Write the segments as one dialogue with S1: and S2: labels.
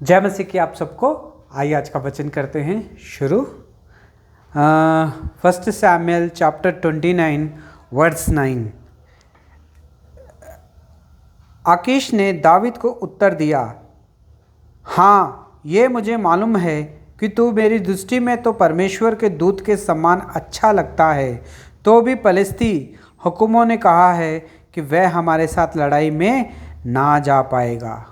S1: जय मसीह की आप सबको। आइए आज का वचन करते हैं शुरू। 1 सैमुएल चैप्टर 29 वर्स 9। आकीश ने दावीद को उत्तर दिया, हाँ, ये मुझे मालूम है कि तू मेरी दृष्टि में तो परमेश्वर के दूत के समान अच्छा लगता है, तो भी फलिस्ती हुकुमों ने कहा है कि वह हमारे साथ लड़ाई में ना जा पाएगा।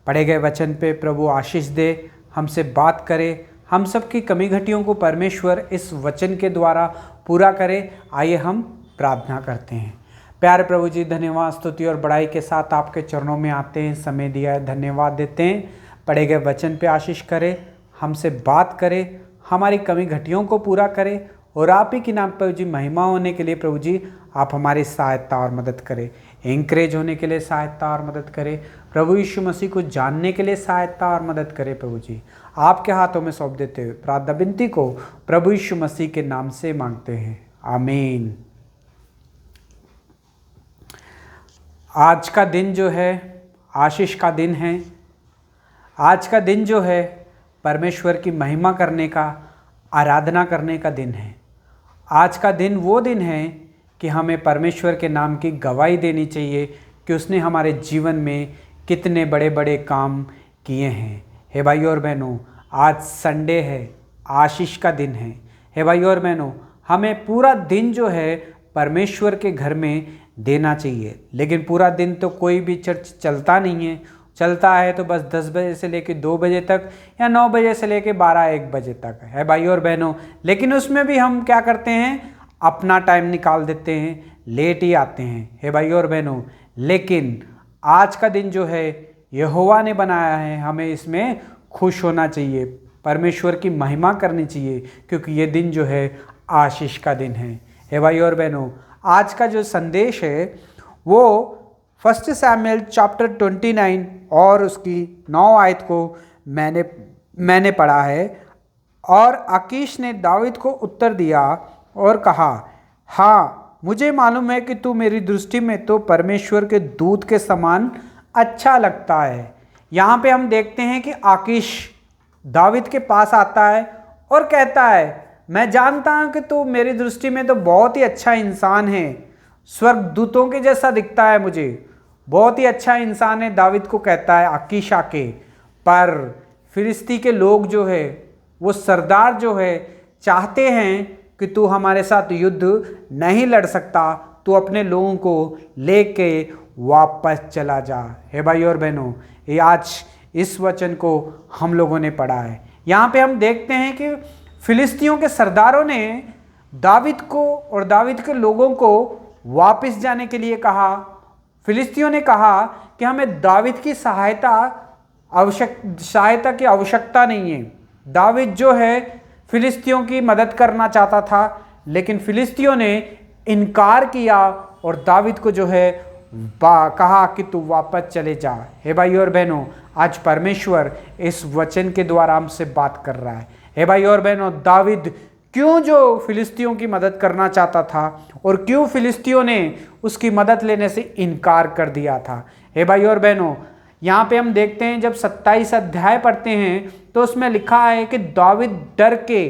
S1: पढ़े गए वचन पे प्रभु आशीष दे, हमसे बात करे, हम सब की कमी घटियों को परमेश्वर इस वचन के द्वारा पूरा करे। आइए हम प्रार्थना करते हैं। प्यारे प्रभु जी, धन्यवाद, स्तुति और बड़ाई के साथ आपके चरणों में आते हैं, समय दिया है, धन्यवाद देते हैं। पढ़े गए वचन पे आशीष करे, हमसे बात करे, हमारी कमी घटियों को पूरा करे और आप ही के नाम प्रभु जी महिमा होने के लिए प्रभु जी आप हमारी सहायता और मदद करें। एंकरेज होने के लिए सहायता और मदद करें। प्रभु यीशु मसीह को जानने के लिए सहायता और मदद करें। प्रभु जी आपके हाथों में सौंप देते हुए प्रार्थना विनती को प्रभु यीशु मसीह के नाम से मांगते हैं, आमीन। आज का दिन जो है आशीष का दिन है। आज का दिन जो है परमेश्वर की महिमा करने का, आराधना करने का दिन है। आज का दिन वो दिन है कि हमें परमेश्वर के नाम की गवाही देनी चाहिए कि उसने हमारे जीवन में कितने बड़े बड़े काम किए हैं। हे भाई और बहनों, आज संडे है, आशीष का दिन है। हे भाई और बहनों, हमें पूरा दिन जो है परमेश्वर के घर में देना चाहिए। लेकिन पूरा दिन तो कोई भी चर्च चलता नहीं है। चलता है तो बस 10 बजे से लेकर 2 बजे तक या 9 बजे से लेकर 12-1 बजे तक है भाई और बहनों। लेकिन उसमें भी हम क्या करते हैं, अपना टाइम निकाल देते हैं, लेट ही आते हैं। हे भाई और बहनों, लेकिन आज का दिन जो है यहोवा ने बनाया है, हमें इसमें खुश होना चाहिए, परमेश्वर की महिमा करनी चाहिए, क्योंकि ये दिन जो है आशीष का दिन है। हे भाई और बहनों, आज का जो संदेश है वो 1 सैमुएल चैप्टर 29 और उसकी 9 आयत को मैंने पढ़ा है। और आकीश ने दाऊद को उत्तर दिया और कहा, हाँ, मुझे मालूम है कि तू मेरी दृष्टि में तो परमेश्वर के दूत के समान अच्छा लगता है। यहाँ पे हम देखते हैं कि आकीश दाऊद के पास आता है और कहता है, मैं जानता हूँ कि तू मेरी दृष्टि में तो बहुत ही अच्छा इंसान है, स्वर्गदूतों के जैसा दिखता है, मुझे बहुत ही अच्छा इंसान है। दाऊद को कहता है आकीश आके। पर फिलिस्ती के लोग जो है, वो सरदार जो है, चाहते हैं कि तू हमारे साथ युद्ध नहीं लड़ सकता, तू अपने लोगों को लेके वापस चला जा। हे भाई और बहनों, ये आज इस वचन को हम लोगों ने पढ़ा है। यहाँ पे हम देखते हैं कि फिलिस्तियों के सरदारों ने दाऊद को और दाऊद के लोगों को वापस जाने के लिए कहा। फिलिस्तियों ने कहा कि हमें दाऊद की सहायता की आवश्यकता नहीं है। दाऊद जो है फिलिस्तियों की मदद करना चाहता था, लेकिन फिलिस्तियों ने इनकार किया और दाऊद को जो है कहा कि तू वापस चले जा। हे भाई और बहनों, आज परमेश्वर इस वचन के द्वारा हमसे बात कर रहा है। हे भाई और बहनों, दाऊद क्यों जो फिलिस्तियों की मदद करना चाहता था और क्यों फिलिस्तियों ने उसकी मदद लेने से इनकार कर दिया था। हे भाई और बहनों, यहाँ पे हम देखते हैं, जब 27 अध्याय पढ़ते हैं तो उसमें लिखा है कि दाऊद डर के,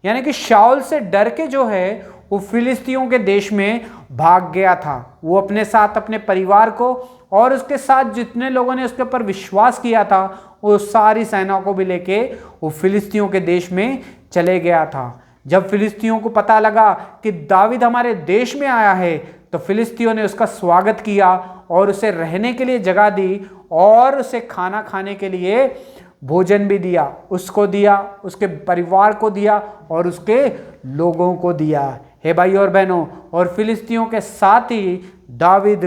S1: यानी कि शाऊल से डर के जो है वो फिलिस्तियों के देश में भाग गया था। वो अपने साथ अपने परिवार को और उसके साथ जितने लोगों ने उसके ऊपर विश्वास किया था वो सारी सेना को भी लेके वो फिलिस्तियों के देश में चले गया था। जब फिलिस्तियों को पता लगा कि दाऊद हमारे देश में आया है तो फिलिस्तियों ने उसका स्वागत किया और उसे रहने के लिए जगह दी और उसे खाना खाने के लिए भोजन भी दिया, उसको दिया, उसके परिवार को दिया और उसके लोगों को दिया। हे भाई और बहनों, और फिलिस्तियों के साथ ही दाऊद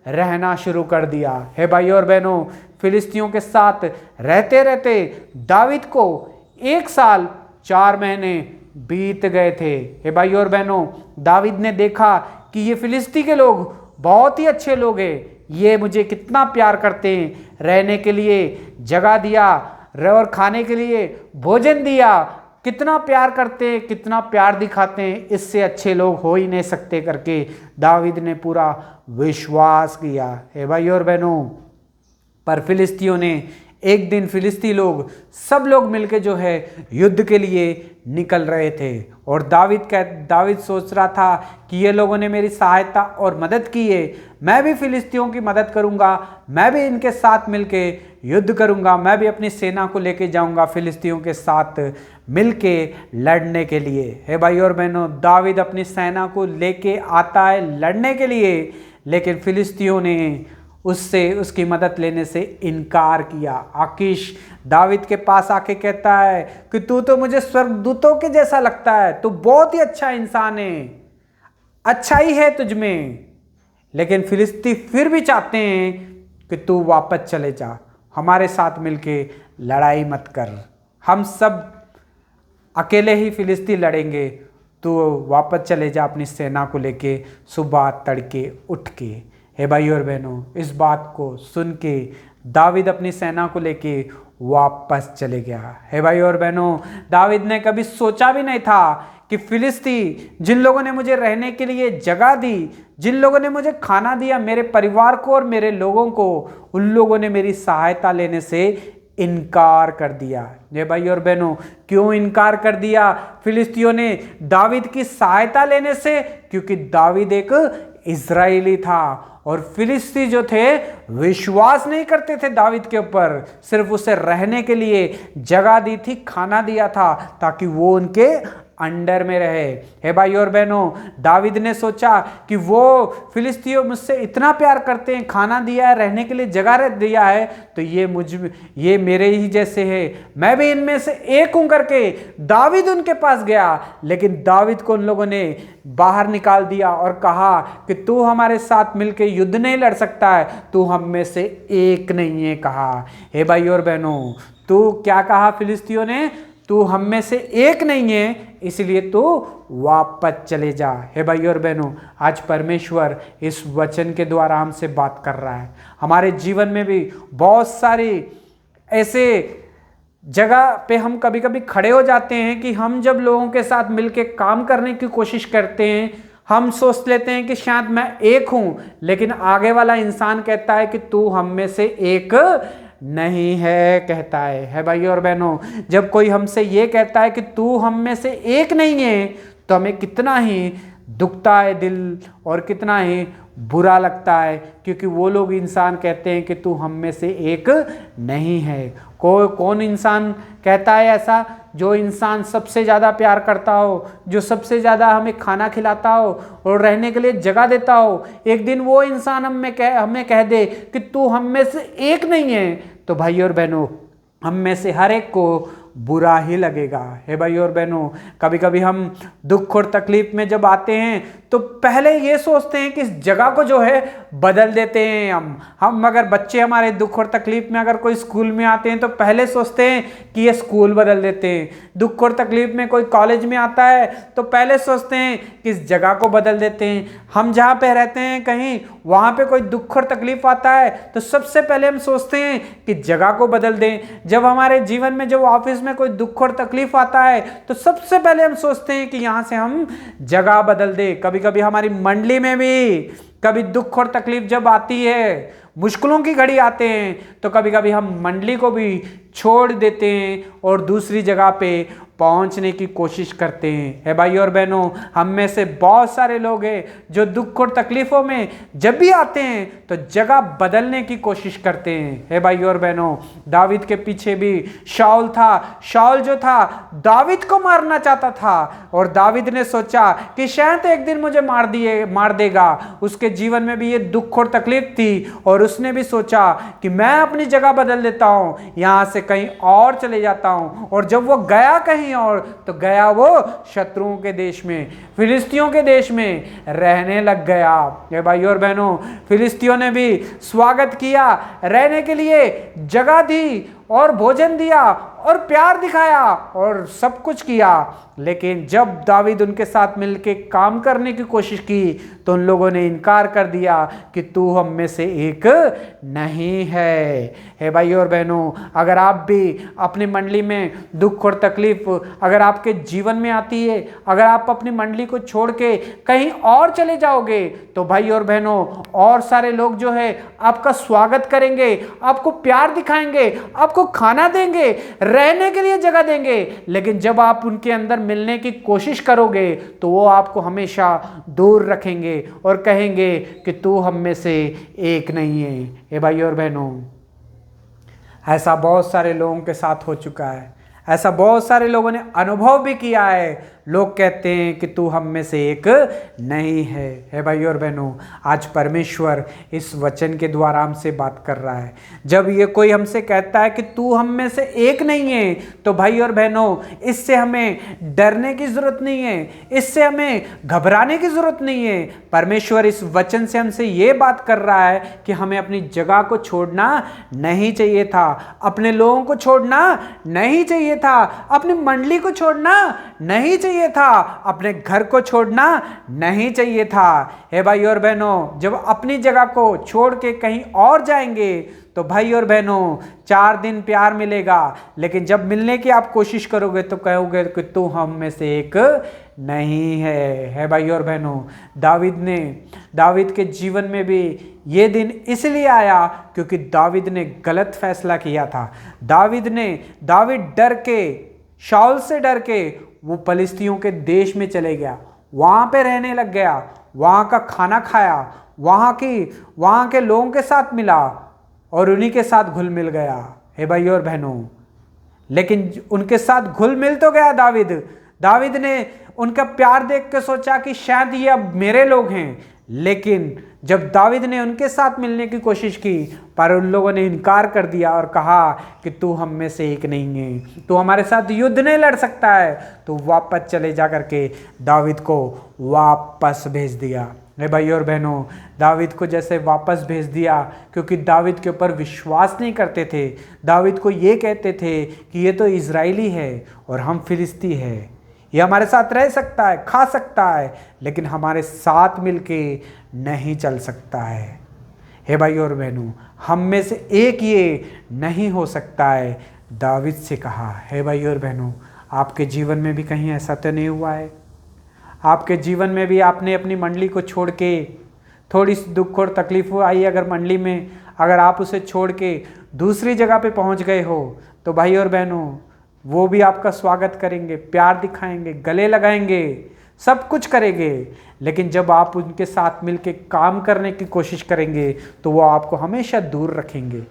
S1: रहना शुरू कर दिया। हे भाई और बहनों, फिलिस्तियों के साथ रहते रहते दाऊद को 1 साल 4 महीने बीत गए थे। हे भाई और बहनों, दाऊद ने देखा कि ये फिलिस्ती के लोग बहुत ही अच्छे लोग हैं, ये मुझे कितना प्यार करते हैं, रहने के लिए जगह दिया और खाने के लिए भोजन दिया, कितना प्यार करते हैं, कितना प्यार दिखाते हैं, इससे अच्छे लोग हो ही नहीं सकते करके दाऊद ने पूरा विश्वास किया। हे भाई और बहनों, पर फिलिस्तियों ने एक दिन फिलिस्ती लोग सब लोग मिलके जो है युद्ध के लिए निकल रहे थे और दाविद सोच रहा था कि ये लोगों ने मेरी सहायता और मदद की है, मैं भी फिलिस्तियों की मदद करूंगा, मैं भी इनके साथ मिलके युद्ध करूंगा, मैं भी अपनी सेना को लेके जाऊंगा फिलिस्तियों के साथ मिलके लड़ने के लिए। हे भाई और बहनों, दाविद अपनी सेना को लेके आता है लड़ने के लिए, लेकिन फिलिस्तियों ने उससे उसकी मदद लेने से इनकार किया। आकीश दाविद के पास आके कहता है कि तू तो मुझे स्वर्गदूतों के जैसा लगता है, तू बहुत ही अच्छा इंसान है, अच्छाई है तुझ में, लेकिन फिलिस्ती फिर भी चाहते हैं कि तू वापस चले जा, हमारे साथ मिलके लड़ाई मत कर, हम सब अकेले ही फिलिस्ती लड़ेंगे, तू वापस चले जा अपनी सेना को लेके सुबह तड़के उठ के। हे भाई और बहनों, इस बात को सुन के दाविद अपनी सेना को लेके वापस चले गया। हे भाई और बहनों, दाविद ने कभी सोचा भी नहीं था कि फिलिस्ती, जिन लोगों ने मुझे रहने के लिए जगह दी, जिन लोगों ने मुझे खाना दिया, मेरे परिवार को और मेरे लोगों को, उन लोगों ने मेरी सहायता लेने से इनकार कर दिया। ये भाई और बहनों, क्यों इनकार कर दिया फिलिस्तियों ने दाविद की सहायता लेने से? क्योंकि दाविद एक इजरायली था और फिलिस्ती जो थे विश्वास नहीं करते थे दाविद के ऊपर, सिर्फ उसे रहने के लिए जगह दी थी, खाना दिया था ताकि वो उनके अंडर में रहे। हे भाई और बहनों, दाविद ने सोचा कि वो फिलिस्तियों मुझसे इतना प्यार करते हैं, खाना दिया है, रहने के लिए जगह दिया है, तो ये मेरे ही जैसे है, मैं भी इनमें से एक हूं करके दाविद उनके पास गया। लेकिन दाविद को उन लोगों ने बाहर निकाल दिया और कहा कि तू हमारे साथ मिलकर युद्ध नहीं लड़ सकता है, तू हम में से एक नहीं है कहा। हे भाई और बहनों, तू क्या कहा फिलिस्तियों ने? तू हम में से एक नहीं है, इसलिए तू वापस चले जा। हे भाई और बहनों, आज परमेश्वर इस वचन के द्वारा हमसे बात कर रहा है। हमारे जीवन में भी बहुत सारी ऐसे जगह पे हम कभी कभी खड़े हो जाते हैं कि हम जब लोगों के साथ मिलके काम करने की कोशिश करते हैं, हम सोच लेते हैं कि शायद मैं एक हूं, लेकिन आगे वाला इंसान कहता है कि तू हम में से एक नहीं है कहता है भाई और बहनों, जब कोई हमसे ये कहता है कि तू हम में से एक नहीं है, तो हमें कितना ही दुखता है दिल और कितना ही बुरा लगता है, क्योंकि वो लोग इंसान कहते हैं कि तू हम में से एक नहीं है। कौन इंसान कहता है ऐसा? जो इंसान सबसे ज़्यादा प्यार करता हो, जो सबसे ज़्यादा हमें खाना खिलाता हो और रहने के लिए जगह देता हो, एक दिन वो इंसान हमें कह दे कि तू हम में से एक नहीं है, तो भाई और बहनों, हम में से हर एक को बुरा ही लगेगा। हे भाई और बहनों, कभी कभी हम दुख और तकलीफ में जब आते हैं तो पहले ये सोचते हैं कि इस जगह को जो है बदल देते हैं। हम अगर बच्चे हमारे दुख और तकलीफ में अगर कोई स्कूल में आते हैं तो पहले सोचते हैं कि ये स्कूल बदल देते हैं। दुख और तकलीफ में कोई कॉलेज में आता है तो पहले सोचते हैं कि इस जगह को बदल देते हैं। हम जहाँ पे रहते हैं कहीं, वहाँ पे कोई दुख और तकलीफ आता है तो सबसे पहले हम सोचते हैं कि जगह को बदल दें। जब हमारे जीवन में, जब ऑफिस में कोई दुख और तकलीफ आता है तो सबसे पहले हम सोचते हैं कि यहाँ से हम जगह बदल दें। कभी कभी हमारी मंडली में भी कभी दुख और तकलीफ जब आती है, मुश्किलों की घड़ी आते हैं, तो कभी कभी हम मंडली को भी छोड़ देते हैं और दूसरी जगह पे पहुंचने की कोशिश करते हैं। है भाई और बहनों, हम में से बहुत सारे लोग हैं जो दुख और तकलीफों में जब भी आते हैं तो जगह बदलने की कोशिश करते हैं। है भाई और बहनों, दाविद के पीछे भी शाऊल था। शाऊल जो था दाविद को मारना चाहता था और दाविद ने सोचा कि शायद एक दिन मुझे मार देगा। उसके जीवन में भी ये दुख और तकलीफ थी और उसने भी सोचा कि मैं अपनी जगह बदल देता हूँ, यहाँ से कहीं और चले जाता हूँ। और जब वो गया कहीं और, तो गया वो शत्रुओं के देश में, फिलिस्तियों के देश में रहने लग गया। ये भाई और बहनों, फिलिस्तियों ने भी स्वागत किया, रहने के लिए जगह दी और भोजन दिया और प्यार दिखाया और सब कुछ किया। लेकिन जब दावीद उनके साथ मिलके काम करने की कोशिश की तो उन लोगों ने इनकार कर दिया कि तू हम में से एक नहीं है। हे भाई और बहनों, अगर आप भी अपनी मंडली में दुख और तकलीफ अगर आपके जीवन में आती है, अगर आप अपनी मंडली को छोड़ के कहीं और चले जाओगे तो भाई और बहनों, और सारे लोग जो है आपका स्वागत करेंगे, आपको प्यार दिखाएंगे, आपको खाना देंगे, रहने के लिए जगह देंगे। लेकिन जब आप उनके अंदर मिलने की कोशिश करोगे तो वो आपको हमेशा दूर रखेंगे और कहेंगे कि तू हम में से एक नहीं है। ए भाई और बहनों, ऐसा बहुत सारे लोगों के साथ हो चुका है, ऐसा बहुत सारे लोगों ने अनुभव भी किया है। लोग कहते हैं कि तू हम में से एक नहीं है। हे भाई और बहनों, आज परमेश्वर इस वचन के द्वारा हमसे बात कर रहा है। जब ये कोई हमसे कहता है कि तू हम में से एक नहीं है, तो भाई और बहनों, इससे हमें डरने की जरूरत नहीं है, इससे हमें घबराने की जरूरत नहीं है। परमेश्वर इस वचन से हमसे ये बात कर रहा है कि हमें अपनी जगह को छोड़ना नहीं चाहिए था, अपने लोगों को छोड़ना नहीं चाहिए था, अपनी मंडली को छोड़ना नहीं चाहिए था, अपने घर को छोड़ना नहीं चाहिए था। हे भाई और बहनों, जब अपनी जगह को छोड़ के कहीं और जाएंगे तो भाई और बहनों 4 दिन प्यार मिलेगा, लेकिन जब मिलने की आप कोशिश करोगे तो कहोगे कि तू हम में से एक नहीं है। हे भाई और बहनों, दावीद के जीवन में भी ये दिन इसलिए आया क्योंकि दावीद ने गलत फैसला किया था। दावीद डर के, शाऊल से डर के वो फलिस्तियों के देश में चले गया, वहाँ पे रहने लग गया, वहाँ का खाना खाया, वहाँ के लोगों के साथ मिला और उन्हीं के साथ घुल मिल गया। हे भाई और बहनों, लेकिन उनके साथ घुल मिल तो गया दावीद ने उनका प्यार देख के सोचा कि शायद ये अब मेरे लोग हैं, लेकिन जब दावीद ने उनके साथ मिलने की कोशिश की पर उन लोगों ने इनकार कर दिया और कहा कि तू हम में से एक नहीं है, तू हमारे साथ युद्ध नहीं लड़ सकता है, तो वापस चले जा करके दावीद को वापस भेज दिया। मेरे भाई और बहनों, दावीद को जैसे वापस भेज दिया क्योंकि दावीद के ऊपर विश्वास नहीं करते थे। दावीद को ये कहते थे कि ये तो इजरायली है और हम फिलिस्ती है, ये हमारे साथ रह सकता है, खा सकता है, लेकिन हमारे साथ मिलके नहीं चल सकता है। हे भाई और बहनों, हम में से एक ये नहीं हो सकता है, दावीद से कहा। हे भाई और बहनों, आपके जीवन में भी कहीं ऐसा तो नहीं हुआ है? आपके जीवन में भी आपने अपनी मंडली को छोड़ के, थोड़ी सी दुख और तकलीफ आई अगर मंडली में, अगर आप उसे छोड़ के दूसरी जगह पे पहुंच गए हो तो भाई और बहनों, वो भी आपका स्वागत करेंगे, प्यार दिखाएंगे, गले लगाएंगे, सब कुछ करेंगे। लेकिन जब आप उनके साथ मिलके काम करने की कोशिश करेंगे तो वो आपको हमेशा दूर रखेंगे।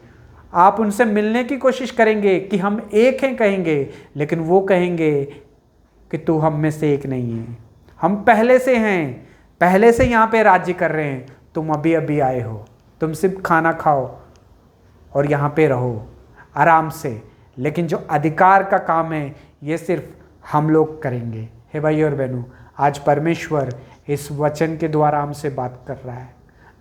S1: आप उनसे मिलने की कोशिश करेंगे कि हम एक हैं कहेंगे, लेकिन वो कहेंगे कि तू हम में से एक नहीं है, हम पहले से हैं, पहले से यहाँ पे राज्य कर रहे हैं, तुम अभी अभी आए हो, तुम सिर्फ खाना खाओ और यहाँ पे रहो आराम से, लेकिन जो अधिकार का काम है ये सिर्फ हम लोग करेंगे। हे भाई और बहनों, आज परमेश्वर इस वचन के द्वारा हमसे बात कर रहा है।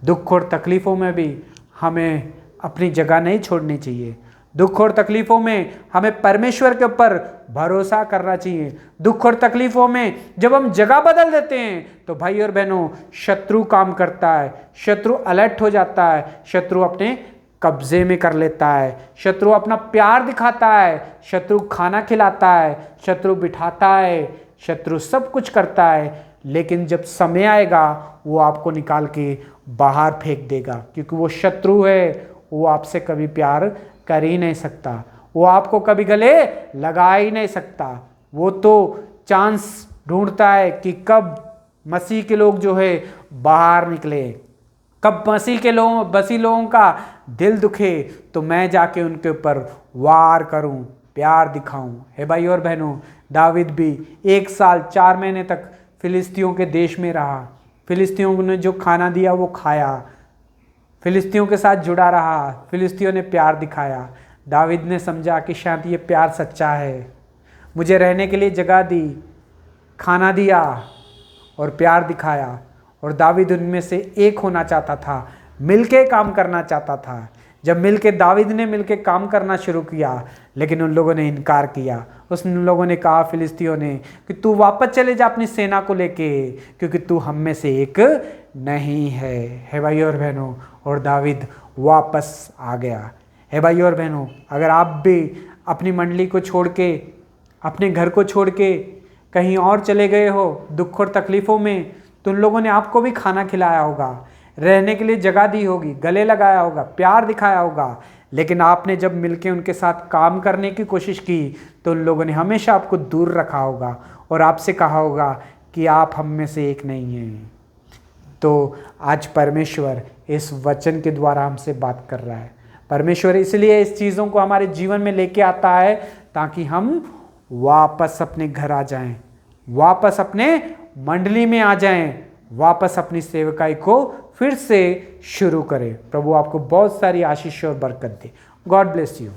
S1: दुख और तकलीफ़ों में भी हमें अपनी जगह नहीं छोड़नी चाहिए। दुख और तकलीफ़ों में हमें परमेश्वर के ऊपर भरोसा करना चाहिए। दुख और तकलीफ़ों में जब हम जगह बदल देते हैं तो भाई और बहनों, शत्रु काम करता है, शत्रु अलर्ट हो जाता है, शत्रु अपने कब्जे में कर लेता है, शत्रु अपना प्यार दिखाता है, शत्रु खाना खिलाता है, शत्रु बिठाता है, शत्रु सब कुछ करता है। लेकिन जब समय आएगा वो आपको निकाल के बाहर फेंक देगा, क्योंकि वो शत्रु है, वो आपसे कभी प्यार कर ही नहीं सकता, वो आपको कभी गले लगा ही नहीं सकता। वो तो चांस ढूंढता है कि कब मसीह के लोग जो है बाहर निकले, कब मसीह लोगों का दिल दुखे तो मैं जाके उनके ऊपर वार करूं, प्यार दिखाऊं। हे भाई और बहनों, दावीद भी 1 साल 4 महीने तक फिलिस्तियों के देश में रहा। फिलिस्तियों ने जो खाना दिया वो खाया, फिलिस्तियों के साथ जुड़ा रहा, फिलिस्तियों ने प्यार दिखाया। दावीद ने समझा कि शायद ये प्यार सच्चा है, मुझे रहने के लिए जगह दी, खाना दिया और प्यार दिखाया। और दावीद उनमें से एक होना चाहता था, मिलके काम करना चाहता था। जब मिलके दावीद ने मिलके काम करना शुरू किया, लेकिन उन लोगों ने इनकार किया। उन लोगों ने कहा फिलिस्तियों ने कि तू वापस चले जा अपनी सेना को लेके, क्योंकि तू हम में से एक नहीं है भाई और बहनों। और दावीद वापस आ गया। है भाई और बहनों, अगर आप भी अपनी मंडली को छोड़ के, अपने घर को छोड़ के कहीं और चले गए हो दुख और तकलीफ़ों में, तो उन लोगों ने आपको भी खाना खिलाया होगा, रहने के लिए जगह दी होगी, गले लगाया होगा, प्यार दिखाया होगा, लेकिन आपने जब मिलके उनके साथ काम करने की कोशिश की तो उन लोगों ने हमेशा आपको दूर रखा होगा और आपसे कहा होगा कि आप हम में से एक नहीं हैं। तो आज परमेश्वर इस वचन के द्वारा हमसे बात कर रहा है। परमेश्वर इसलिए इस चीज़ों को हमारे जीवन में लेके आता है ताकि हम वापस अपने घर आ जाएं, वापस अपने मंडली में आ जाएं, वापस अपनी सेवकाई को फिर से शुरू करें। प्रभु आपको बहुत सारी आशीष और बरकत दे। God bless you.